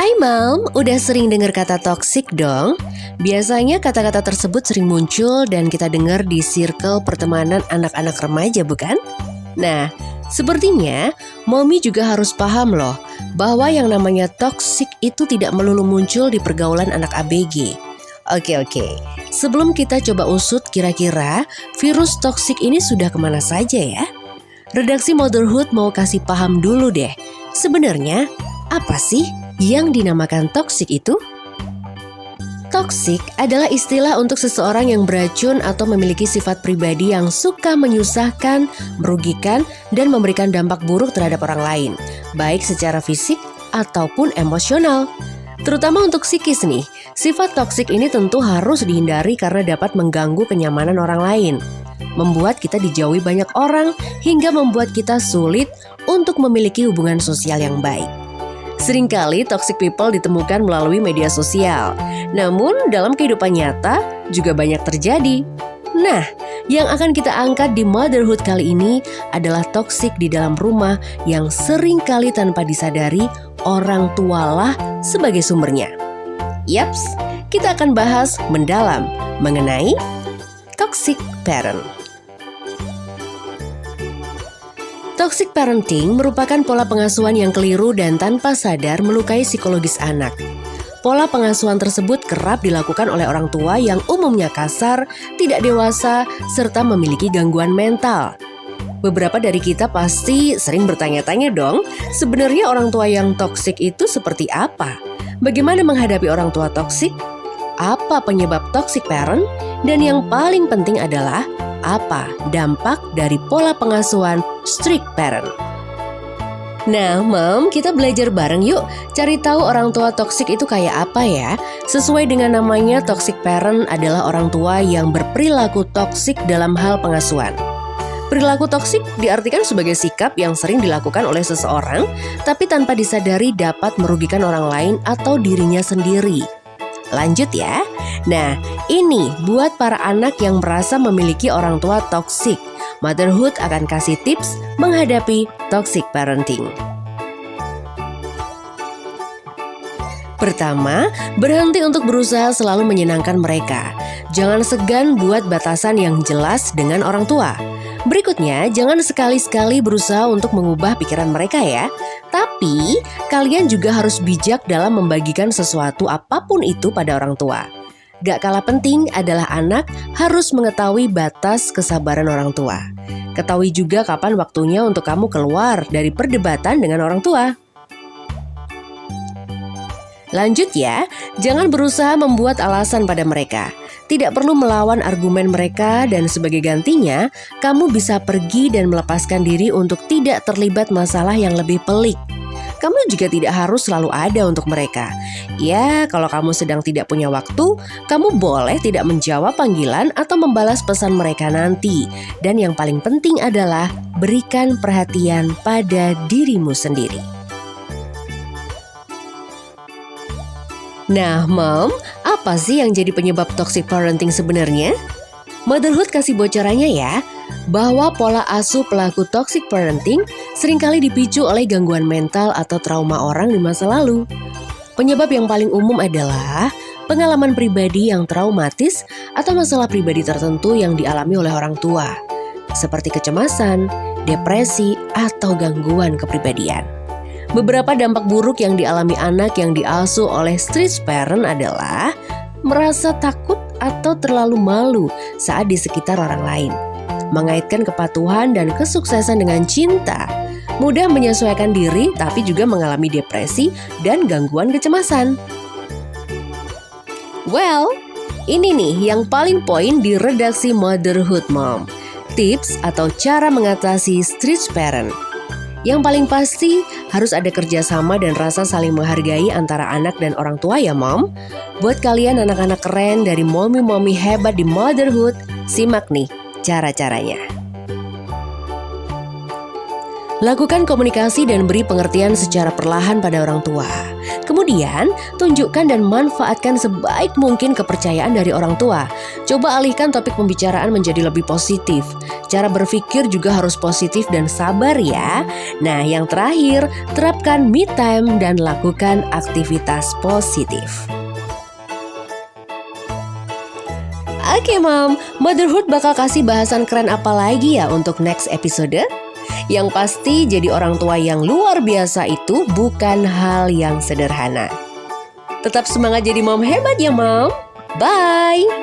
Hai Mom, udah sering dengar kata toksik dong? Biasanya kata-kata tersebut sering muncul dan kita dengar di circle pertemanan anak-anak remaja, bukan? Nah, sepertinya Mommy juga harus paham loh bahwa yang namanya toksik itu tidak melulu muncul di pergaulan anak ABG. Oke, sebelum kita coba usut kira-kira virus toksik ini sudah kemana saja ya? Redaksi Motherhood mau kasih paham dulu deh, sebenarnya apa sih yang dinamakan toksik itu? Toksik adalah istilah untuk seseorang yang beracun atau memiliki sifat pribadi yang suka menyusahkan, merugikan, dan memberikan dampak buruk terhadap orang lain, baik secara fisik ataupun emosional. Terutama untuk psikis nih, sifat toksik ini tentu harus dihindari karena dapat mengganggu kenyamanan orang lain, membuat kita dijauhi banyak orang, hingga membuat kita sulit untuk memiliki hubungan sosial yang baik. Seringkali toxic people ditemukan melalui media sosial, namun dalam kehidupan nyata juga banyak terjadi. Nah, yang akan kita angkat di Motherhood kali ini adalah toxic di dalam rumah yang seringkali tanpa disadari orang tualah sebagai sumbernya. Yaps, kita akan bahas mendalam mengenai toxic parent. Toxic parenting merupakan pola pengasuhan yang keliru dan tanpa sadar melukai psikologis anak. Pola pengasuhan tersebut kerap dilakukan oleh orang tua yang umumnya kasar, tidak dewasa, serta memiliki gangguan mental. Beberapa dari kita pasti sering bertanya-tanya dong, sebenarnya orang tua yang toksik itu seperti apa? Bagaimana menghadapi orang tua toksik? Apa penyebab toxic parent? Dan yang paling penting adalah, apa dampak dari pola pengasuhan strict parent? Nah, Mom, kita belajar bareng yuk, cari tahu orang tua toksik itu kayak apa ya. Sesuai dengan namanya, toxic parent adalah orang tua yang berperilaku toksik dalam hal pengasuhan. Perilaku toksik diartikan sebagai sikap yang sering dilakukan oleh seseorang, tapi tanpa disadari dapat merugikan orang lain atau dirinya sendiri. Lanjut ya. Nah, ini buat para anak yang merasa memiliki orang tua toksik. Motherhood akan kasih tips menghadapi toxic parenting. Pertama, berhenti untuk berusaha selalu menyenangkan mereka. Jangan segan buat batasan yang jelas dengan orang tua. Berikutnya, jangan sekali-sekali berusaha untuk mengubah pikiran mereka ya. Tapi, kalian juga harus bijak dalam membagikan sesuatu apapun itu pada orang tua. Gak kalah penting adalah anak harus mengetahui batas kesabaran orang tua. Ketahui juga kapan waktunya untuk kamu keluar dari perdebatan dengan orang tua. Lanjut ya, jangan berusaha membuat alasan pada mereka. Tidak perlu melawan argumen mereka dan sebagai gantinya, kamu bisa pergi dan melepaskan diri untuk tidak terlibat masalah yang lebih pelik. Kamu juga tidak harus selalu ada untuk mereka. Ya, kalau kamu sedang tidak punya waktu, kamu boleh tidak menjawab panggilan atau membalas pesan mereka nanti. Dan yang paling penting adalah berikan perhatian pada dirimu sendiri. Nah, Mom, apa sih yang jadi penyebab toxic parenting sebenarnya? Motherhood kasih bocorannya ya, bahwa pola asuh pelaku toxic parenting seringkali dipicu oleh gangguan mental atau trauma orang di masa lalu. Penyebab yang paling umum adalah pengalaman pribadi yang traumatis atau masalah pribadi tertentu yang dialami oleh orang tua, seperti kecemasan, depresi, atau gangguan kepribadian. Beberapa dampak buruk yang dialami anak yang diasuh oleh strict parent adalah merasa takut atau terlalu malu saat di sekitar orang lain, mengaitkan kepatuhan dan kesuksesan dengan cinta, mudah menyesuaikan diri tapi juga mengalami depresi dan gangguan kecemasan. Well, ini nih yang paling poin di redaksi Motherhood Mom. Tips atau cara mengatasi strict parent. Yang paling pasti harus ada kerjasama dan rasa saling menghargai antara anak dan orang tua ya Mom. Buat kalian anak-anak keren dari mommy-mommy hebat di Motherhood, simak nih cara-caranya. Lakukan komunikasi dan beri pengertian secara perlahan pada orang tua. Kemudian, tunjukkan dan manfaatkan sebaik mungkin kepercayaan dari orang tua. Coba alihkan topik pembicaraan menjadi lebih positif. Cara berpikir juga harus positif dan sabar ya. Nah, yang terakhir, terapkan me time dan lakukan aktivitas positif. Oke Mom, Motherhood bakal kasih bahasan keren apa lagi ya untuk next episode? Yang pasti jadi orang tua yang luar biasa itu bukan hal yang sederhana. Tetap semangat jadi mom hebat ya Mom. Bye!